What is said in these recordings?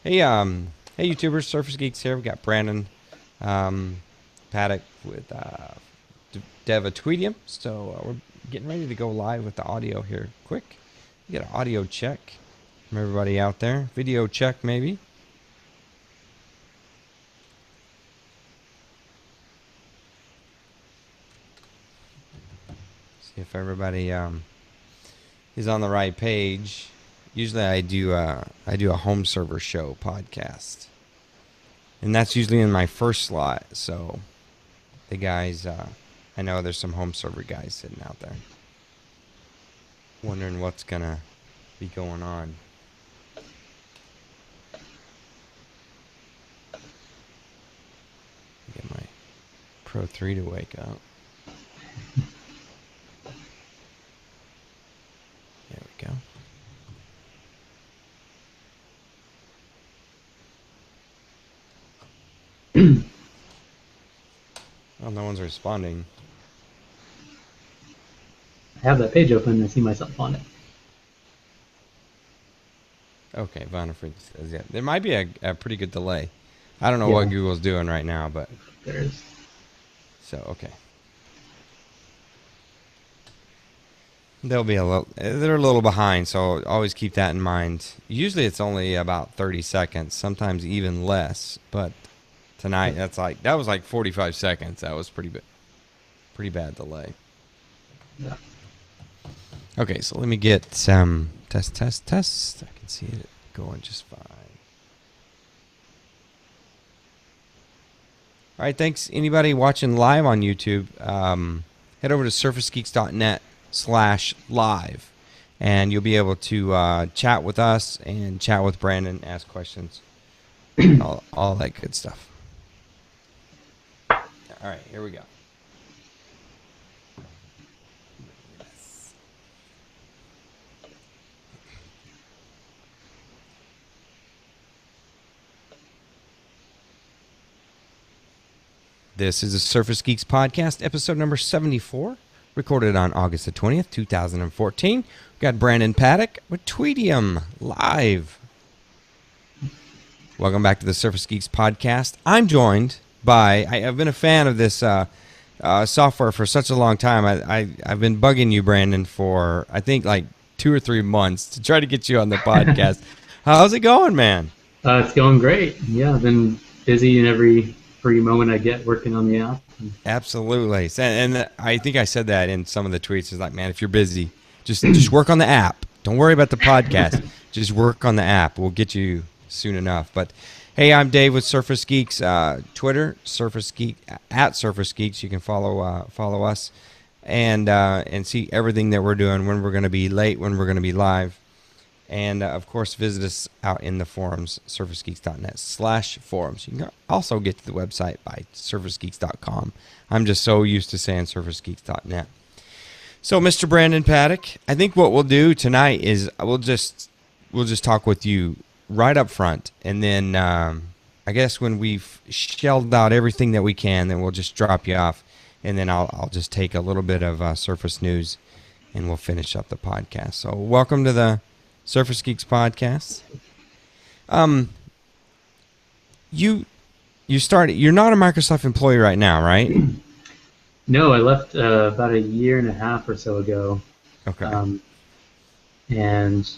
Hey YouTubers, Surface Geeks here. We got Brandon, Paddock with Dev of Tweetium. So we're getting ready to go live with the audio here. Quick, get an audio check from everybody out there. Video check maybe. See if everybody is on the right page. Usually I do a home server show podcast, and that's usually in my first slot. So the guys, I know there's some home server guys sitting out there wondering what's gonna be going on. Get my Pro 3 to wake up. There we go. Well, no one's responding. I have that page open and I see myself on it. Okay, Vonifred says, yeah. There might be a pretty good delay. I don't know Yeah. what Google's doing right now, but... There's. So, okay. They're a little behind, so always keep that in mind. Usually it's only about 30 seconds, sometimes even less, but tonight that was like 45 seconds. That was pretty bad delay. Yeah. Okay, so let me get some test. I can see it going just fine. All right, thanks. Anybody watching live on YouTube, head over to surfacegeeks.net/live, and you'll be able to chat with us and chat with Brandon, ask questions, all that good stuff. All right, here we go. This is the Surface Geeks Podcast, episode number 74, recorded on August the 20th, 2014. We've got Brandon Paddock with Tweetium live. Welcome back to the Surface Geeks Podcast. I'm joined by, I've been a fan of this software for such a long time. I've been bugging you, Brandon, for I think like 2 or 3 months to try to get you on the podcast. How's it going, man? It's going great. Yeah, I've been busy in every free moment I get working on the app. Absolutely. And I think I said that in some of the tweets. It's like, man, if you're busy, just work on the app. Don't worry about the podcast. Just work on the app. We'll get you soon enough. But hey, I'm Dave with Surface Geeks. Twitter, Surface Geek at Surface Geeks. You can follow us and see everything that we're doing, when we're going to be late, when we're going to be live. And, of course, visit us out in the forums, surfacegeeks.net/forums. You can also get to the website by surfacegeeks.com. I'm just so used to saying surfacegeeks.net. So, Mr. Brandon Paddock, I think what we'll do tonight is we'll just talk with you right up front. And then I guess when we've shelled out everything that we can, then we'll just drop you off. And then I'll just take a little bit of Surface news, and we'll finish up the podcast. So, welcome to the Surface Geeks Podcast. You started. You're not a Microsoft employee right now, right? No, I left about a year and a half or so ago. Okay. And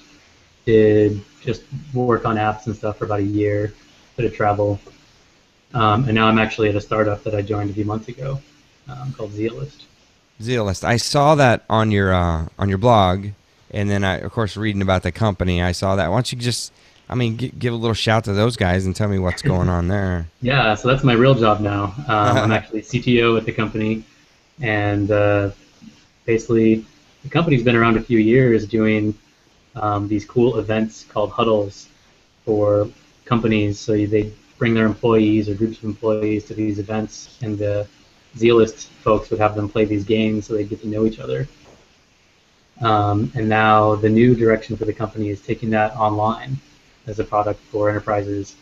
did just work on apps and stuff for about a year, bit of travel. And now I'm actually at a startup that I joined a few months ago called Zealist. I saw that on your blog. And then, of course, reading about the company, I saw that. Why don't you just, give a little shout to those guys and tell me what's going on there. Yeah, so that's my real job now. I'm actually CTO at the company. And basically, the company's been around a few years doing these cool events called huddles for companies. So they bring their employees or groups of employees to these events, and the Zealist folks would have them play these games so they get to know each other. And now the new direction for the company is taking that online as a product for enterprises,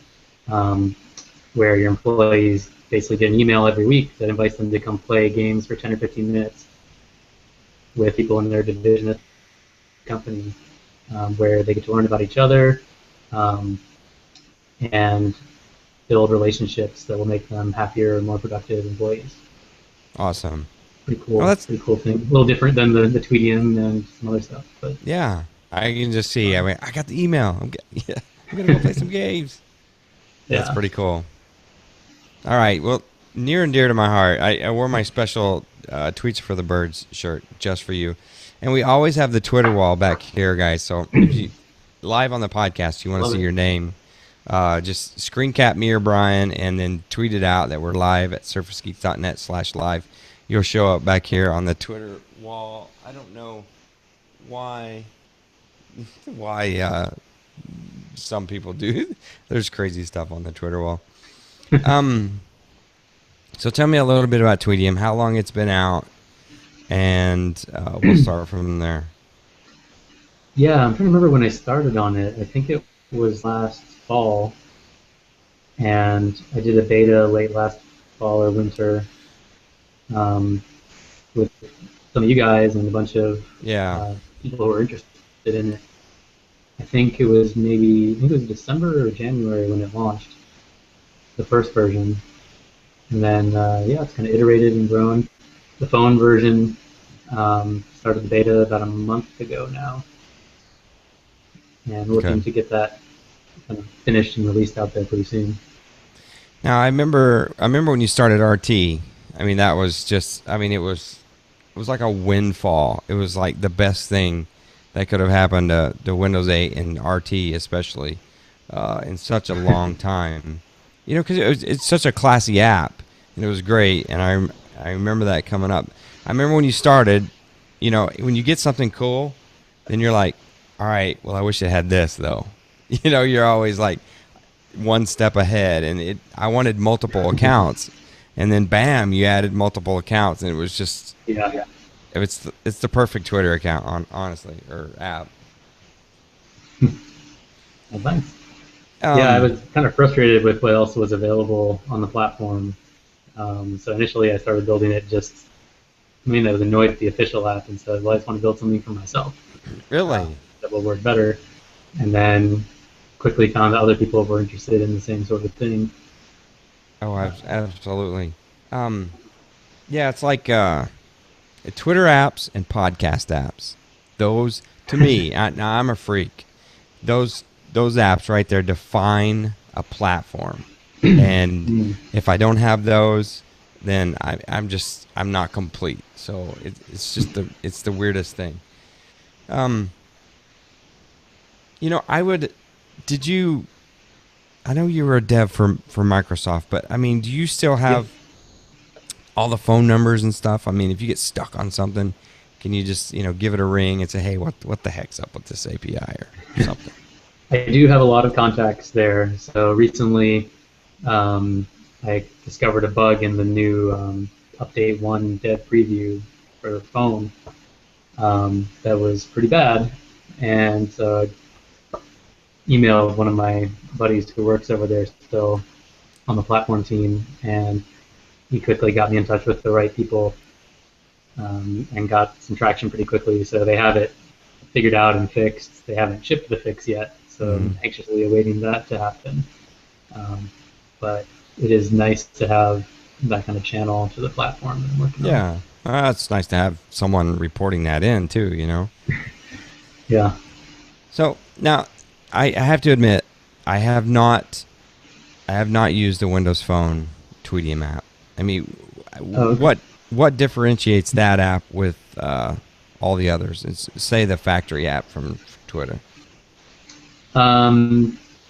where your employees basically get an email every week that invites them to come play games for 10 or 15 minutes with people in their division of the company, where they get to learn about each other, and build relationships that will make them happier and more productive employees. Awesome. Pretty Oh, cool. that's Pretty cool thing. A little different than the Tweetium and some other stuff, but yeah. I can just see. I fun. mean, I got the email. Yeah, I'm gonna go play some games. That's Yeah. pretty cool. All right. Well, near and dear to my heart, I wore my special Tweets for the Birds shirt just for you. And we always have the Twitter wall back here, guys. So if you live on the podcast, you want to Love see it. your name, just screen cap me or Brian and then tweet it out that we're live at surfacegeeks.net/live. You'll show up back here on the Twitter wall. I don't know why some people do. There's crazy stuff on the Twitter wall. Um, so tell me a little bit about Tweetium, how long it's been out, and we'll start from there. Yeah, I'm trying to remember when I started on it. I think it was last fall, and I did a beta late last fall or winter um, with some of you guys and a bunch of Yeah. people who were interested in it. I think it was December or January when it launched, the first version, and then yeah, it's kind of iterated and grown. The phone version started the beta about a month ago now, and Okay. looking to get that kind of finished and released out there pretty soon. Now I remember when you started RT. I mean, that was just. I mean, it was like a windfall. It was like the best thing that could have happened to Windows 8 and RT especially in such a long time. You know, because it's such a classy app and it was great. And I remember that coming up. I remember when you started. You know, when you get something cool, then you're like, all right, well, I wish it had this though. You know, you're always like one step ahead, and I wanted multiple accounts, and then bam, you added multiple accounts, and it was just Yeah. it's the perfect Twitter account, honestly, or app. Well, thanks. Yeah, I Um, was kind of frustrated with what else was available on the platform. So initially, I started building it just. I mean, I was annoyed with the official app and said, "Well, I just want to build something for myself really? that will work better." And then quickly found that other people were interested in the same sort of thing. Oh, absolutely. Um, yeah, it's like Twitter apps and podcast apps. Those to me, now I'm a freak. Those apps right there define a platform. And Mm. if I don't have those, then I'm not complete. So it's the weirdest thing. Um, you know, did you? I know you were a dev for Microsoft, but I mean, do you still Yeah. have all the phone numbers and stuff? I mean, if you get stuck on something, can you just give it a ring and say, hey, what the heck's up with this API or something? I do have a lot of contacts there. So recently, I discovered a bug in the new update 1 dev preview for the phone that was pretty bad. And so I emailed one of my buddies who works over there still on the platform team, and he quickly got me in touch with the right people and got some traction pretty quickly. So they have it figured out and fixed. They haven't shipped the fix yet, so Mm. I'm anxiously awaiting that to happen. But it is nice to have that kind of channel to the platform that I'm working on. Yeah, it's nice to have someone reporting that in too. Yeah. So now, I have to admit, I have not used the Windows Phone Tweetium app. I mean, Oh, okay. what differentiates that app with all the others? Say the factory app from Twitter.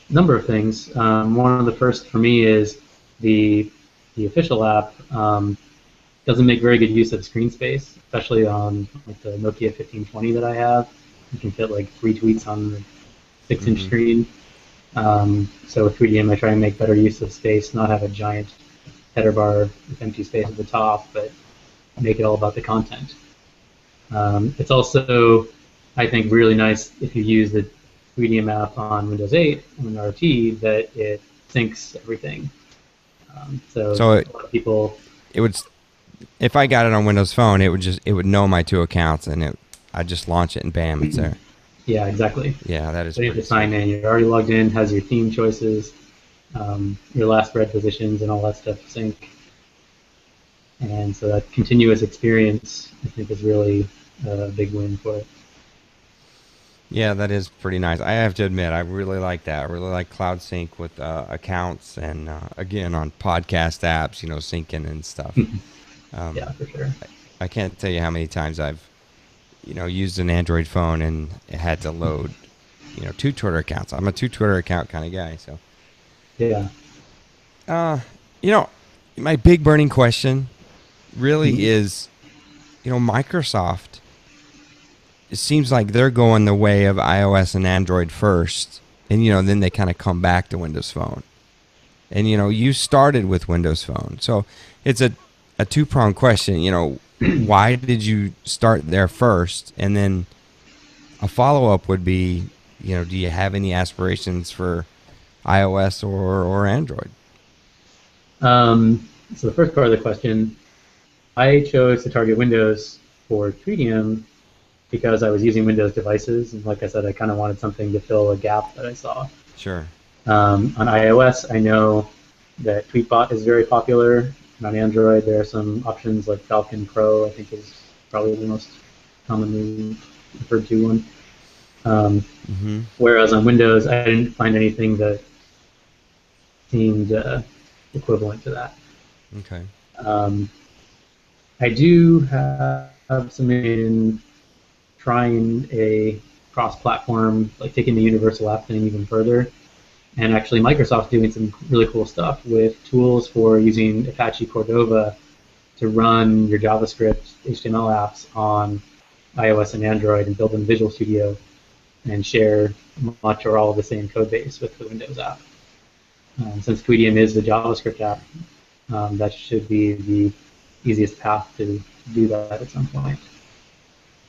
Number of things. One of the first for me is the official app doesn't make very good use of screen space, especially on like the Nokia 1520 that I have. You can fit like 3 tweets on the 6-inch Mm-hmm. screen. So with 3DM, I try and make better use of space, not have a giant header bar with empty space at the top, but make it all about the content. It's also, I think, really nice if you use the 3DM app on Windows 8 on RT that it syncs everything. So So a lot of people, it would, if I got it on Windows Phone, it would know my two accounts, and I'd just launch it and bam, it's there. yeah, exactly. Yeah, that is So you have pretty to sign sweet. in. You're already logged in, has your theme choices. your last read positions and all that stuff sync. And so that continuous experience, I think, is really a big win for it. Yeah, that is pretty nice. I have to admit, I really like that. I really like Cloud Sync with accounts and, again, on podcast apps, syncing and stuff. Yeah, for sure. I can't tell you how many times I've, used an Android phone and it had to load, 2 Twitter accounts. I'm a 2 Twitter account kind of guy. So, Yeah. you know, my big burning question really is, Microsoft, it seems like they're going the way of iOS and Android first, and then they kind of come back to Windows Phone. And you started with Windows Phone, so it's a two-pronged question. Why did you start there first? And then a follow-up would be, do you have any aspirations for iOS or Android? So the first part of the question, I chose to target Windows for Tweetium because I was using Windows devices, and like I said, I kind of wanted something to fill a gap that I saw. Sure. On iOS, I know that Tweetbot is very popular, and on Android, there are some options like Falcon Pro, I think is probably the most commonly referred to one. Whereas on Windows, I didn't find anything that seemed equivalent to that. Okay. I do have some in trying a cross-platform, like taking the universal app thing even further. And actually, Microsoft's doing some really cool stuff with tools for using Apache Cordova to run your JavaScript HTML apps on iOS and Android and build in Visual Studio and share much or all of the same code base with the Windows app. Since Tweetium is the JavaScript app, that should be the easiest path to do that at some point.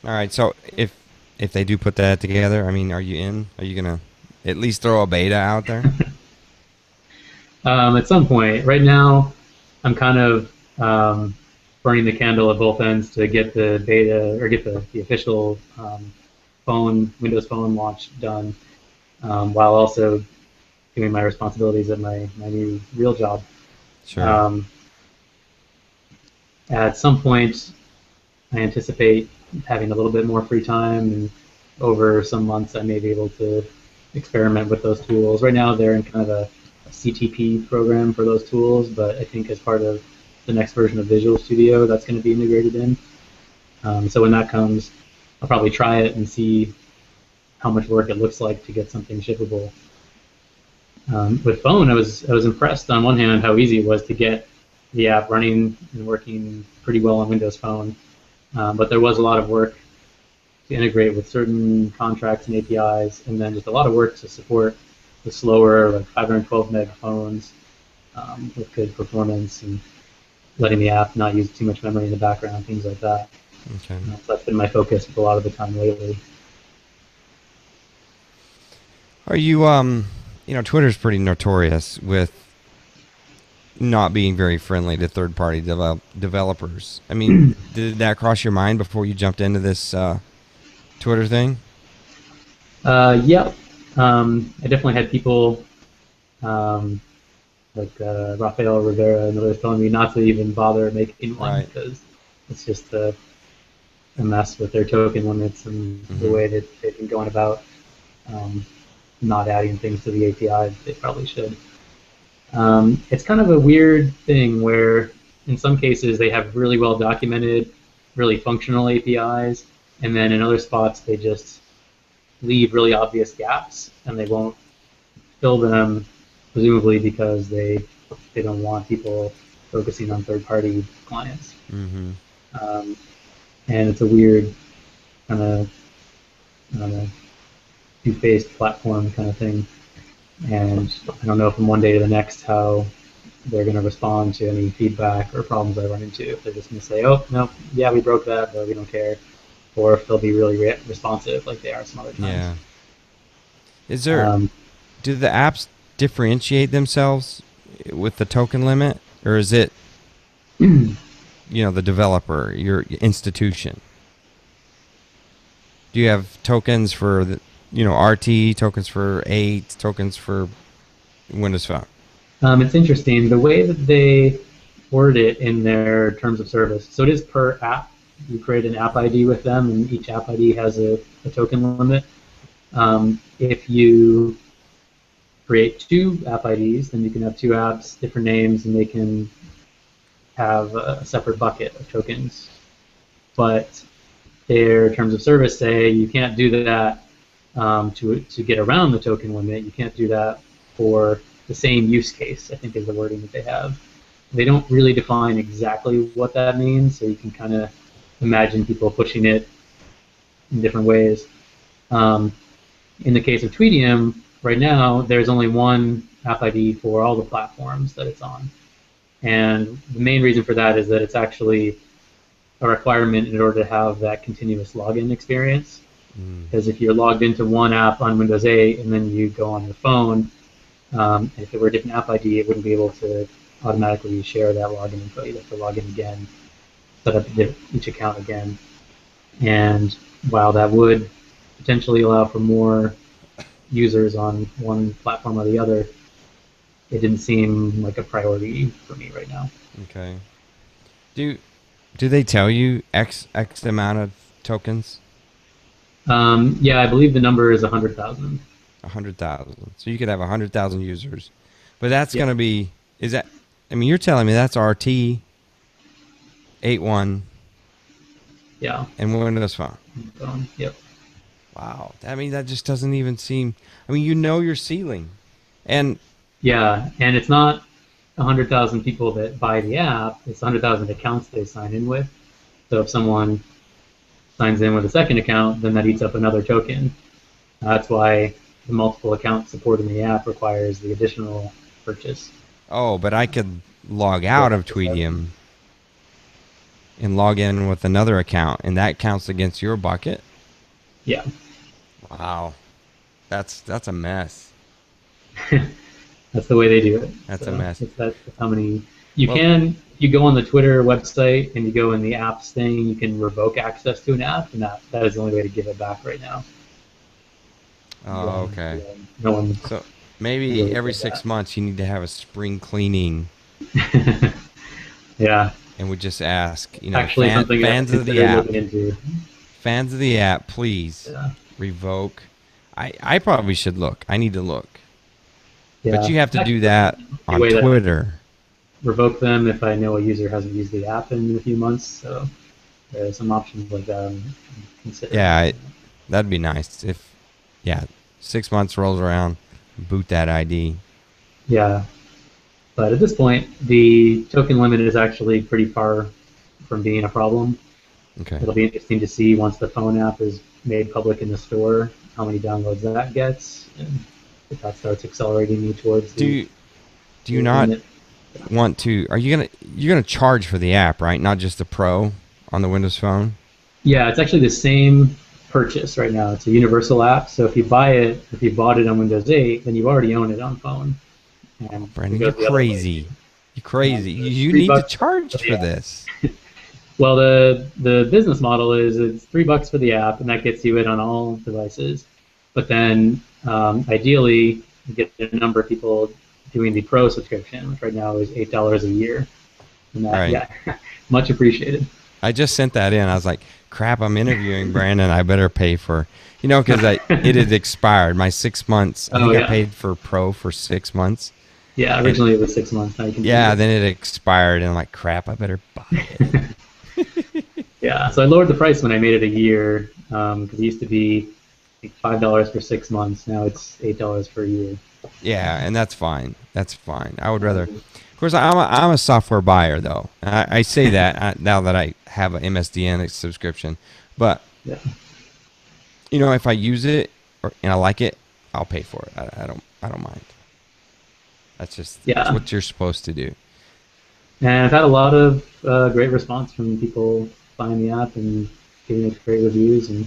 All right. So if they do put that together, I mean, are you in? Are you gonna at least throw a beta out there? At some point. Right now, I'm kind of burning the candle at both ends to get the beta or get the official Windows Phone launch done, while also doing my responsibilities at my new real job. Sure. At some point, I anticipate having a little bit more free time, and over some months, I may be able to experiment with those tools. Right now, they're in kind of a CTP program for those tools, but I think as part of the next version of Visual Studio, that's going to be integrated in. So when that comes, I'll probably try it and see how much work it looks like to get something shippable. With phone, I was impressed on one hand how easy it was to get the app running and working pretty well on Windows Phone, but there was a lot of work to integrate with certain contracts and APIs, and then just a lot of work to support the slower, like 512 meg phones with good performance and letting the app not use too much memory in the background, things like that. Okay. So that's been my focus a lot of the time lately. Are you Twitter's pretty notorious with not being very friendly to third-party developers. I mean, did that cross your mind before you jumped into this Twitter thing? Yep. I definitely had people like Rafael Rivera and others telling me not to even bother making one because it's just a mess with their token limits and the way that they've been going about not adding things to the API that they probably should. It's kind of a weird thing where in some cases they have really well documented, really functional APIs, and then in other spots they just leave really obvious gaps and they won't fill them, presumably because they don't want people focusing on third-party clients. And it's a weird kind of, I don't know, two-faced platform kind of thing. And I don't know from one day to the next how they're going to respond to any feedback or problems I run into. If they're just going to say, oh, no, yeah, we broke that, but we don't care. Or if they'll be really responsive like they are some other times. Yeah. Is there, do the apps differentiate themselves with the token limit? Or is it, the developer, your institution? Do you have tokens for the, RT, tokens for 8, tokens for Windows Phone? It's interesting the way that they word it in their terms of service. So it is per app. You create an app ID with them, and each app ID has a token limit. If you create two app IDs, then you can have two apps, different names, and they can have a separate bucket of tokens. But their terms of service say you can't do that to get around the token limit. You can't do that for the same use case, I think is the wording that they have. They don't really define exactly what that means, so you can kind of imagine people pushing it in different ways. In the case of Tweetium, right now, there's only one app ID for all the platforms that it's on. And the main reason for that is that it's actually a requirement in order to have that continuous login experience. Because if you're logged into one app on Windows 8 and then you go on your phone, if it were a different app ID, it wouldn't be able to automatically share that login info. You'd have to log in again, set up each account again. And while that would potentially allow for more users on one platform or the other, it didn't seem like a priority for me right now. Okay. Do they tell you X amount of tokens? Yeah, I believe the number is 100,000. 100,000. So you could have 100,000 users, but that's going to be. Is that? I mean, you're telling me that's RT 8.1. Yeah. And Windows Phone. Yep. Wow. I mean, that just doesn't even seem. I mean, you know your ceiling, and yeah, and it's not 100,000 people that buy the app. It's 100,000 accounts they sign in with. So if someone signs in with a second account, then that eats up another token. That's why the multiple account support in the app requires the additional purchase. Oh, but I could log out of Tweetium and log in with another account, and that counts against your bucket? Yeah. Wow. That's a mess. That's the way they do it. That's a mess. That's how many you go on the Twitter website and you go in the apps thing, you can revoke access to an app, and that is the only way to give it back right now. Oh, okay. No one. So maybe every 6 months you need to have a spring cleaning. Yeah. And we just ask, Actually, something fans of the app. Into. Fans of the app, please revoke. I probably should look. I need to look. Yeah. But you have to do that on Twitter. Revoke them if I know a user hasn't used the app in a few months. So there's some options like that I'm considering. Yeah, that'd be nice. 6 months rolls around, boot that ID. Yeah. But at this point, the token limit is actually pretty far from being a problem. Okay. It'll be interesting to see once the phone app is made public in the store, how many downloads that gets, and if that starts accelerating me towards the. Do you not want to? You're gonna charge for the app, right? Not just the Pro on the Windows Phone. Yeah, it's actually the same purchase right now. It's a universal app, so if you bought it on Windows 8, then you already own it on phone. And Brandon, you're crazy. You're crazy. You need to charge for this. Well, the business model is it's $3 for the app, and that gets you it on all devices. But then, ideally, you get a number of people doing the Pro subscription, which right now is $8 a year. And that, yeah, much appreciated. I just sent that in. I was like, crap, I'm interviewing Brandon. I better pay for, because it had expired. My 6 months. I think I paid for Pro for 6 months. Yeah, originally it was 6 months. Now you can then it expired, and I'm like, crap, I better buy it. Yeah, so I lowered the price when I made it a year, because it used to be $5 for 6 months. Now it's $8 for a year. Yeah, and that's fine. That's fine. I would rather. Of course, I'm a software buyer, though. I say that now that I have an MSDN subscription. But if I use it and I like it, I'll pay for it. I don't mind. That's just that's what you're supposed to do. And I've had a lot of great response from people buying the app and giving it great reviews and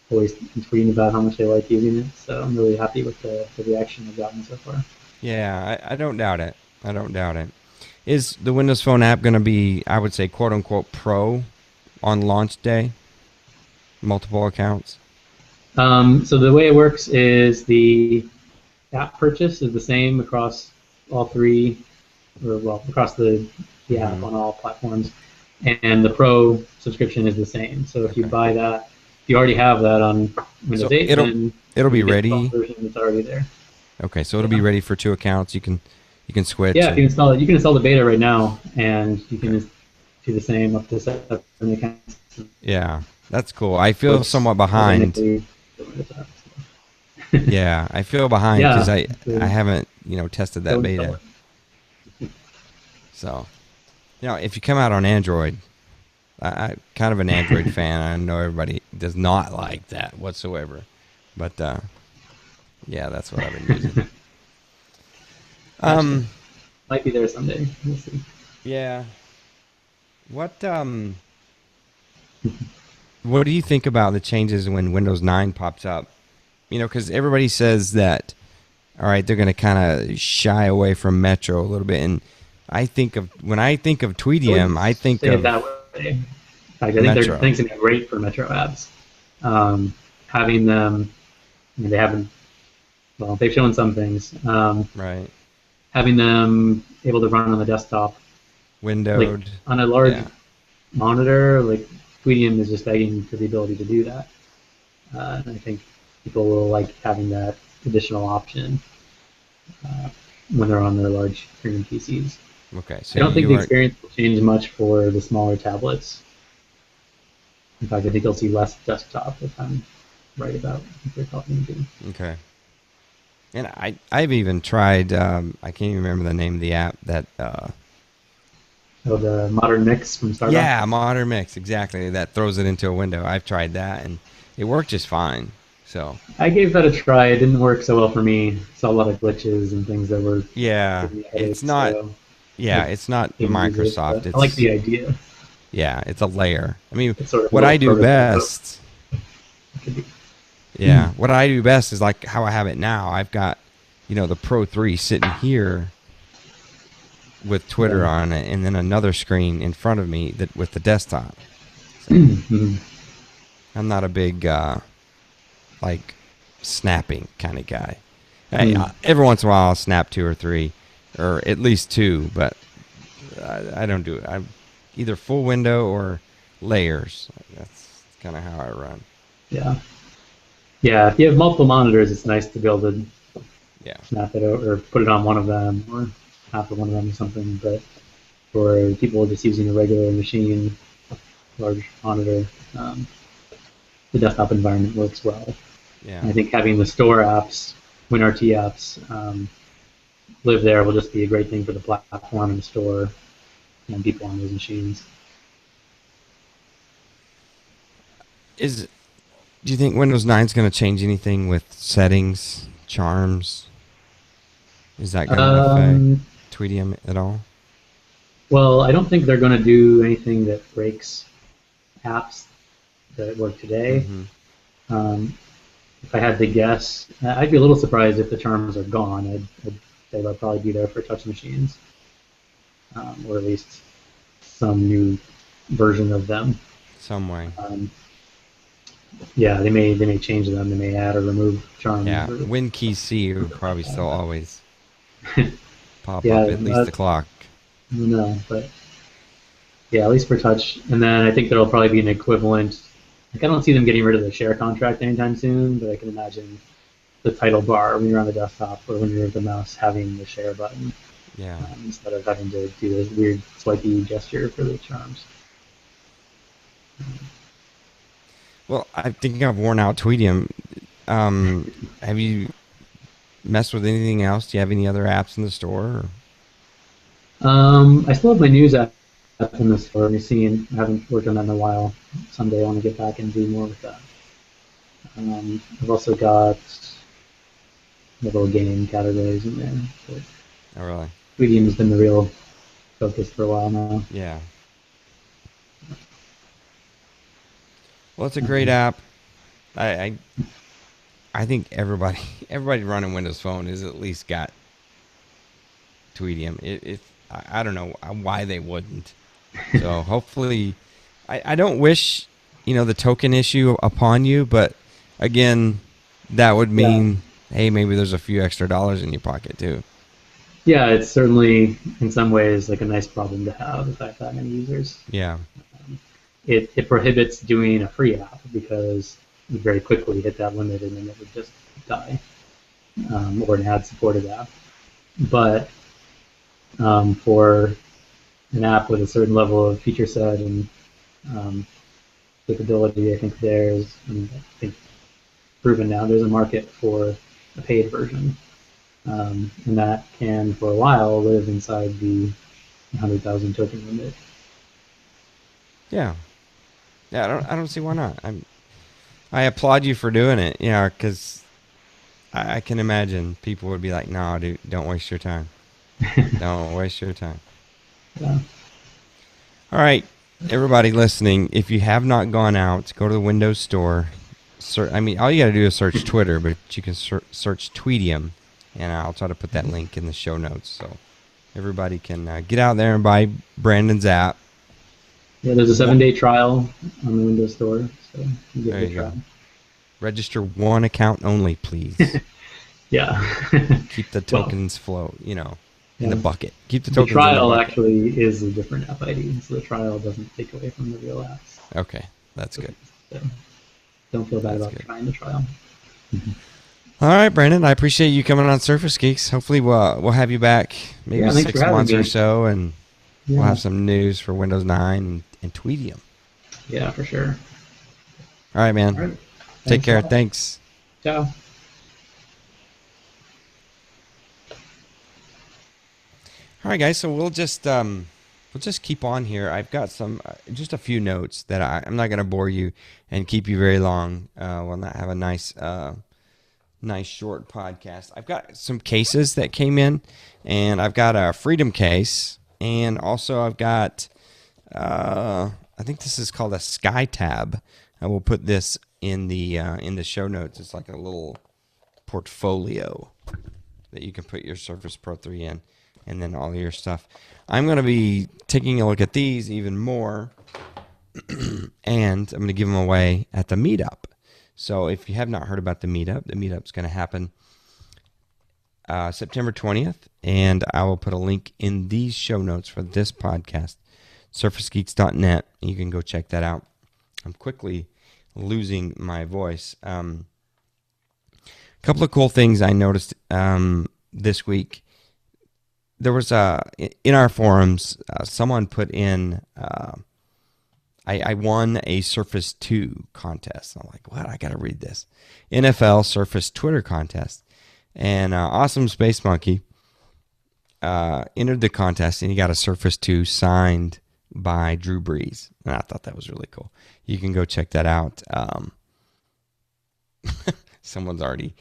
always tweeting about how much they like using it. So I'm really happy with the reaction I've gotten so far. Yeah, I don't doubt it. I don't doubt it. Is the Windows Phone app going to be, I would say, quote unquote, pro on launch day? Multiple accounts? So the way it works is the app purchase is the same across all three, or well, across the app on all platforms. And the Pro subscription is the same. So if you Okay. buy that, if you already have that on Windows So 8, then it'll be you get the phone ready. version that's already there. Okay, so it'll Yeah. be ready for 2 accounts. You can switch Yeah, if you and install it, you can install the beta right now, and you okay. can do the same up to 7 accounts. Yeah, that's cool. I feel Works somewhat behind. organically. Yeah, I feel behind because Yeah, I haven't tested go that install beta. it. So if you come out on Android, I kind of an Android fan. I know everybody does not like that whatsoever, but yeah, that's what I've been using. Gotcha. Um, Might be there someday. We'll see. yeah. What do you think about the changes when Windows 9 pops up? Because everybody says that, all right, they're going to kind of shy away from Metro a little bit. And when I think of I wouldn't Tweetium, I think say it of that way. In fact, I Metro. think it's gonna be great for Metro apps. Having them, I mean, they haven't. Well, they've shown some things. Right. Having them able to run on the desktop, like Windowed. on a large Yeah. monitor, like Tweetium is just begging for the ability to do that. And I think people will like having that additional option uh, when they're on their large premium PCs. Okay. So I don't think you the aren't. experience will change much for the smaller tablets. In fact, I think you'll see less desktop if I'm right about what they're talking to. Okay. And I've even tried. I can't even remember the name of the app that. So the modern mix from Stardock. Yeah, Modern Mix, exactly. That throws it into a window. I've tried that, and it worked just fine. So I gave that a try. It didn't work so well for me. Saw a lot of glitches and things that were yeah, giving me it's headaches. not. So Yeah, I it's not didn't use it. Microsoft. But I like the idea. Yeah, it's a layer. I mean, It's sort of a what little I do prototype of best. it could be. Yeah, what I do best is like how I have it now. I've got, the Pro 3 sitting here with Twitter Yeah. on it, and then another screen in front of me that with the desktop. So Mhm. I'm not a big like snapping kind of guy. Mm. Every once in a while, I'll snap 2 or 3, or at least 2, but I don't do it. I'm either full window or layers. That's kind of how I run. Yeah. Yeah. If you have multiple monitors, it's nice to be able to Yeah. snap it over, or put it on one of them, or half of one of them or something. But for people just using a regular machine, large monitor, um, the desktop environment works well. Yeah. And I think having the store apps, WinRT apps, live there will just be a great thing for the platform and the store and people on those machines. Do you think Windows 9 is going to change anything with settings, charms? Is that going to affect Um, Tweetium at all? well, I don't think they're going to do anything that breaks apps that work today. Mm-hmm. If I had to guess, I'd be a little surprised if the charms are gone. I'd say they'll probably be there for touch machines, or at least some new version of them. Some way. Yeah, they may change them. They may add or remove charms. Yeah. Or, Win key C would probably still always pop yeah, up, at least the clock. no, but yeah, at least for touch. And then I think there'll probably be an equivalent. Like I don't see them getting rid of the share contract anytime soon, but I can imagine the title bar when you're on the desktop or when you're with the mouse having the share button Yeah. instead of having to do this weird swipey gesture for the charms. Well, I think I've worn out Tweetium. Have you messed with anything else? Do you have any other apps in the store? Or? I still have my news app in the store. I've seen. I haven't worked on that in a while. Someday I want to get back and do more with that. I've also got the little game categories in there. But Oh, really? Tweetium has been the real focus for a while now. Yeah. Well, it's a great app. I think everybody running Windows Phone has at least got Tweetium. I don't know why they wouldn't. So hopefully, I don't wish the token issue upon you, but again, that would mean hey, maybe there's a few extra dollars in your pocket too. Yeah, it's certainly in some ways like a nice problem to have, the fact that many users. Yeah. It prohibits doing a free app because you very quickly hit that limit and then it would just die, or an ad-supported app. But for an app with a certain level of feature set and um, capability, I think I think proven now there's a market for a paid version, and that can, for a while, live inside the 100,000 token limit. Yeah. Yeah. I don't see why not. I applaud you for doing it. Yeah, because I can imagine people would be like, "No, dude, don't waste your time. Don't waste your time." Yeah. All right, everybody listening, if you have not gone out, go to the Windows Store. I mean, all you got to do is search Twitter, but you can search Tweetium, and I'll try to put that link in the show notes so everybody can get out there and buy Brandon's app. Yeah, there's a 7-day trial on the Windows Store, so you give There it a you try. go. Register one account only, please. Yeah. Keep the Well, tokens flow, in yeah. the bucket. Keep the The tokens in the trial bucket. actually is a different app ID, so the trial doesn't take away from the real apps. Okay, that's good. So don't feel bad That's about good. trying the trial. All right, Brandon. I appreciate you coming on Surface Geeks. Hopefully, we'll have you back maybe Yeah, thanks 6 for having months me. or so, and we'll Yeah. have some news for Windows 9 and Tweetium. Yeah, for sure. All right, man. All right. Take Thanks a care. lot. Thanks. Ciao. All right, guys. So we'll just keep on here. I've got some just a few notes that I'm not going to bore you and keep you very long. We'll not have a nice short podcast. I've got some cases that came in, and I've got a Freedom case, and also I've got I think this is called a Sky Tab. I will put this in the show notes. It's like a little portfolio that you can put your Surface Pro 3 in, and then all your stuff. I'm going to be taking a look at these even more, and I'm going to give them away at the meetup. So if you have not heard about the meetup's going to happen September 20th, and I will put a link in these show notes for this podcast, surfacegeeks.net. You can go check that out. I'm quickly losing my voice. A couple of cool things I noticed this week. There was in our forums, someone put in, I won a Surface 2 contest. I'm like, what? I got to read this. NFL Surface Twitter contest. And Awesome Space Monkey entered the contest, and he got a Surface 2 signed by Drew Brees. And I thought that was really cool. You can go check that out. Someone's already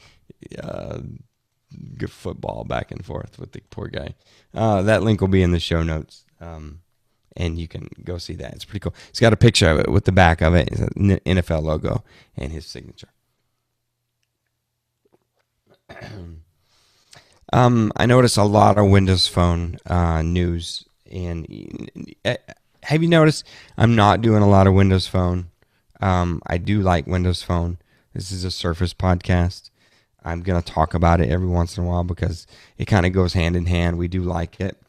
good football back and forth with the poor guy. That link will be in the show notes, and you can go see that. It's pretty cool. It's got a picture of it with the back of it. It's an NFL logo and his signature. I notice a lot of Windows Phone news, and have you noticed I'm not doing a lot of Windows Phone? I do like Windows Phone. This is a Surface podcast. I'm going to talk about it every once in a while because it kind of goes hand in hand. We do like it.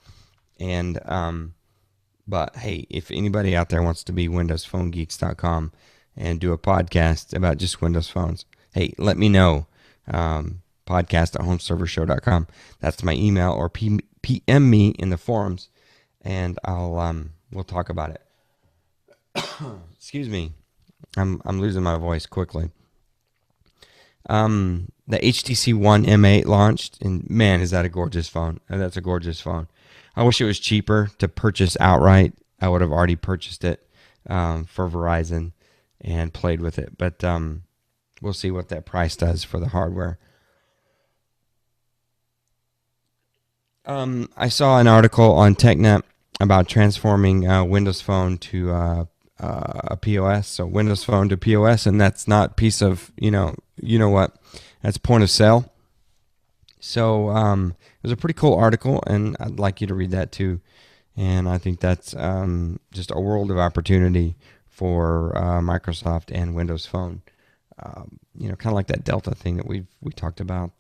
And, but hey, if anybody out there wants to be WindowsPhoneGeeks.com and do a podcast about just Windows phones, hey, let me know. Podcast@homeservershow.com. That's my email, or PM me in the forums, and we'll talk about it. Excuse me. I'm losing my voice quickly. The HTC One M8 launched, and man, is that a gorgeous phone. That's a gorgeous phone. I wish it was cheaper to purchase outright. I would have already purchased it for Verizon and played with it, but we'll see what that price does for the hardware. I saw an article on TechNet about transforming Windows Phone to a POS, so Windows Phone to POS, and that's not piece of, you know what, that's point of sale. So it was a pretty cool article, and I'd like you to read that too. And I think that's just a world of opportunity for Microsoft and Windows Phone. Kind of like that Delta thing that we talked about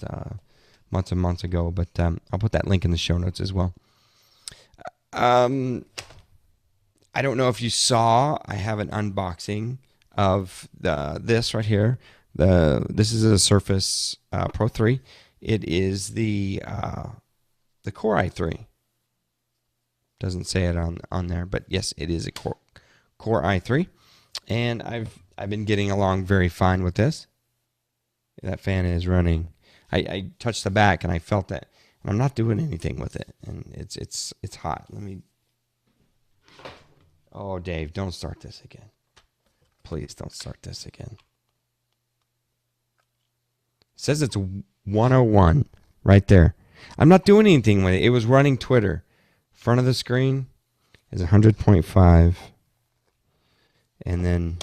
months and months ago, but I'll put that link in the show notes as well. I don't know if you saw, I have an unboxing of this right here. This is a Surface Pro 3. It is the Core i3. Doesn't say it on there, but yes, it is a Core i3, and I've been getting along very fine with this. That fan is running. I touched the back and I felt it, and I'm not doing anything with it, and it's hot. Let me. Oh, Dave, don't start this again. Please don't start this again. It says it's 101 right there. I'm not doing anything with it. It was running Twitter. Front of the screen is 100.5. And then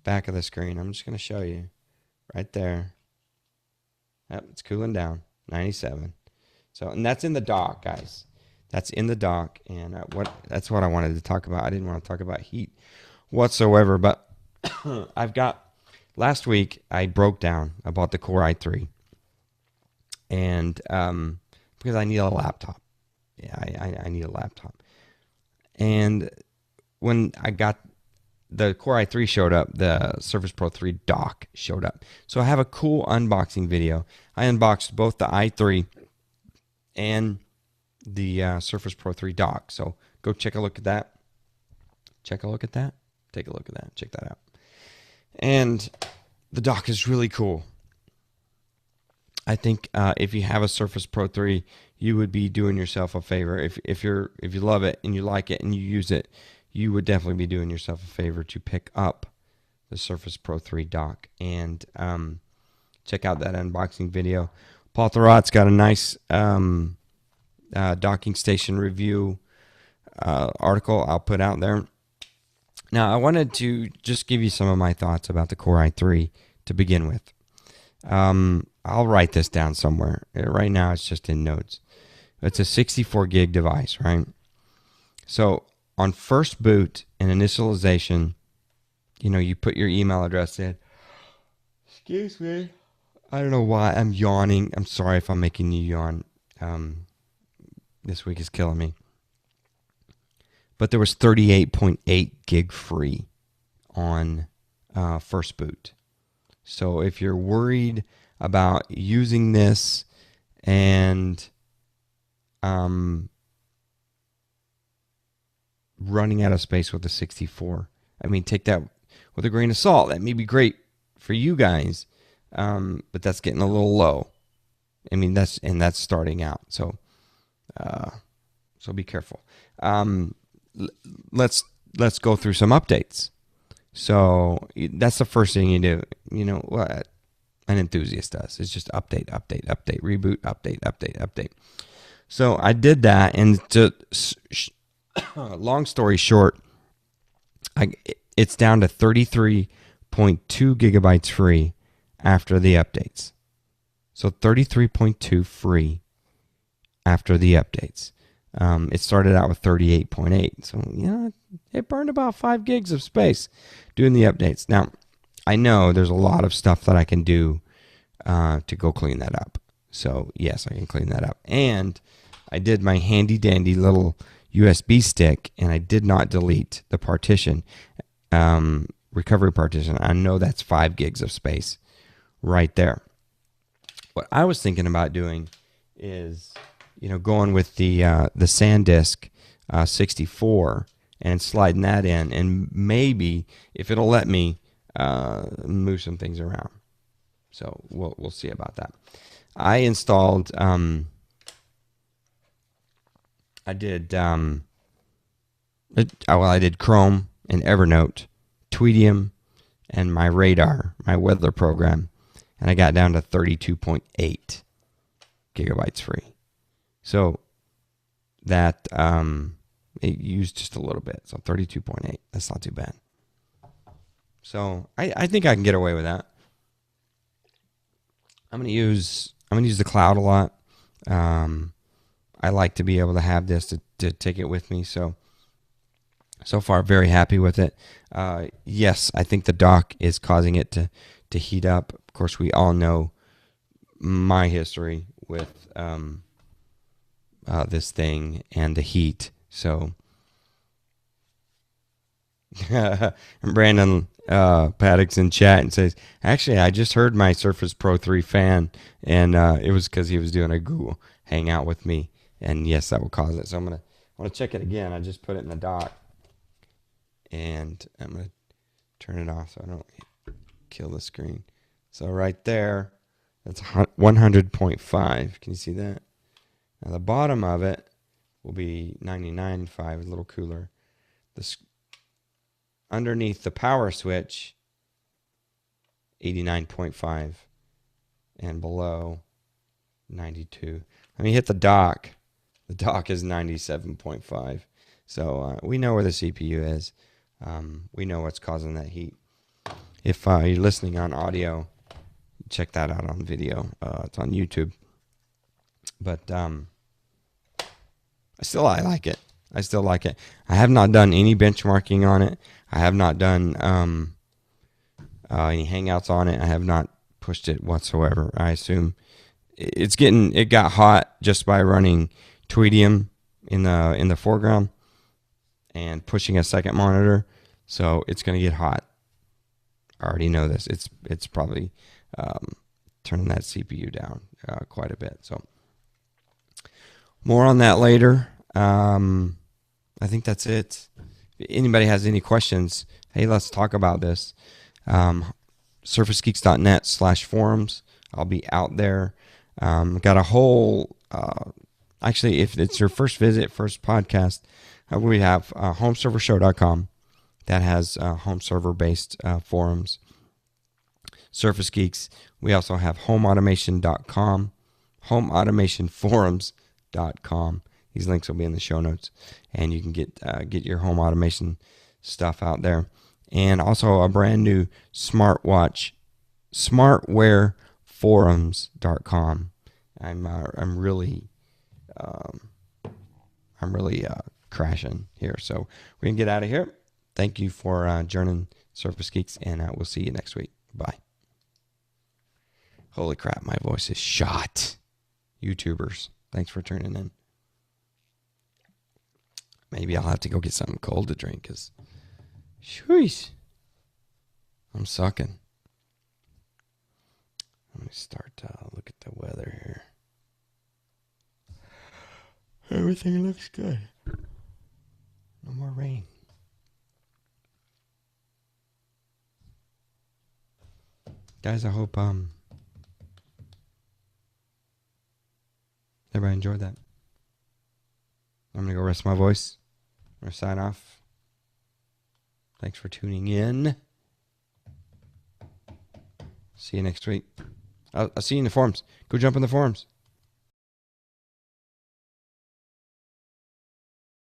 back of the screen, I'm just going to show you right there. Yep, it's cooling down, 97. So, and that's in the dock, guys. That's in the dock, and that's what I wanted to talk about. I didn't want to talk about heat whatsoever, but last week I broke down about the Core i3, and because I need a laptop. Yeah, I need a laptop. And when I got the Core i3 showed up, the Surface Pro 3 dock showed up. So I have a cool unboxing video. I unboxed both the i3 and the Surface Pro 3 dock. So go check a look at that. Check a look at that. Take a look at that. Check that out. And the dock is really cool. I think if you have a Surface Pro 3, you would be doing yourself a favor. If you love it and you like it and you use it, you would definitely be doing yourself a favor to pick up the Surface Pro 3 dock and check out that unboxing video. Paul Thurrott's got a nice docking station review article I'll put out there. Now, I wanted to just give you some of my thoughts about the Core i3 to begin with. I'll write this down somewhere. Right now, it's just in notes. It's a 64 gig device, right? So on first boot and initialization, you put your email address in. Excuse me. I don't know why I'm yawning. I'm sorry if I'm making you yawn. This week is killing me. But there was 38.8 gig free on first boot. So if you're worried about using this and running out of space with the 64, I mean, take that with a grain of salt. That may be great for you guys, but that's getting a little low. I mean, that's starting out. So be careful. Let's go through some updates. So that's the first thing you do. You know what an enthusiast does. It's just update, reboot, update. So I did that, and long story short, it's down to 33.2 gigabytes free after the updates. So 33.2 free after the updates. It started out with 38.8. So, it burned about 5 gigs of space doing the updates. Now, I know there's a lot of stuff that I can do to go clean that up. So, yes, I can clean that up. And I did my handy-dandy little USB stick, and I did not delete the partition, recovery partition. I know that's 5 gigs of space right there. What I was thinking about doing is, going with the SanDisk 64 and sliding that in, and maybe if it'll let me move some things around. So we'll see about that. I installed. I did Chrome and Evernote, Tweetium, and my Radar, my weather program, and I got down to 32.8 gigabytes free. So that it used just a little bit. So 32.8. That's not too bad. So I think I can get away with that. I'm gonna use the cloud a lot. I like to be able to have this to take it with me. So far, very happy with it. Yes, I think the dock is causing it to heat up. Of course, we all know my history with this thing and the heat. So Brandon Paddock's in chat and says, actually, I just heard my Surface Pro 3 fan, and it was because he was doing a Google Hangout with me. And yes, that will cause it. So I want to check it again. I just put it in the dock, and I'm going to turn it off so I don't kill the screen. So right there, that's 100.5. Can you see that? Now the bottom of it will be 99.5, a little cooler. Underneath the power switch, 89.5, and below 92. Let me hit the dock. The dock is 97.5. So we know where the CPU is. We know what's causing that heat. If you're listening on audio, check that out on video. It's on YouTube. But I like it. I still like it. I have not done any benchmarking on it. I have not done any hangouts on it. I have not pushed it whatsoever. I assume it got hot just by running Tweetium in the foreground and pushing a second monitor. So it's going to get hot. I already know this. It's probably turning that CPU down quite a bit. So more on that later. I think that's it. If anybody has any questions, hey, let's talk about this. SurfaceGeeks.net/forums. I'll be out there. Got a whole, actually, if it's your first visit, first podcast, we have HomeServerShow.com that has home server-based forums. Surface Geeks. We also have HomeAutomation.com, HomeAutomationForums.com. These links will be in the show notes, and you can get your home automation stuff out there. And also a brand new smartwatch, smartwareforums.com. I'm really crashing here, so we're gonna get out of here. Thank you for joining Surface Geeks, and we'll see you next week. Bye. Holy crap, my voice is shot. YouTubers, thanks for tuning in. Maybe I'll have to go get something cold to drink, because, shoosh, I'm sucking. Let me start to look at the weather here. Everything looks good. No more rain. Guys, I hope everybody enjoyed that. I'm going to go rest my voice. I'm going to sign off. Thanks for tuning in. See you next week. I'll see you in the forums. Go jump in the forums.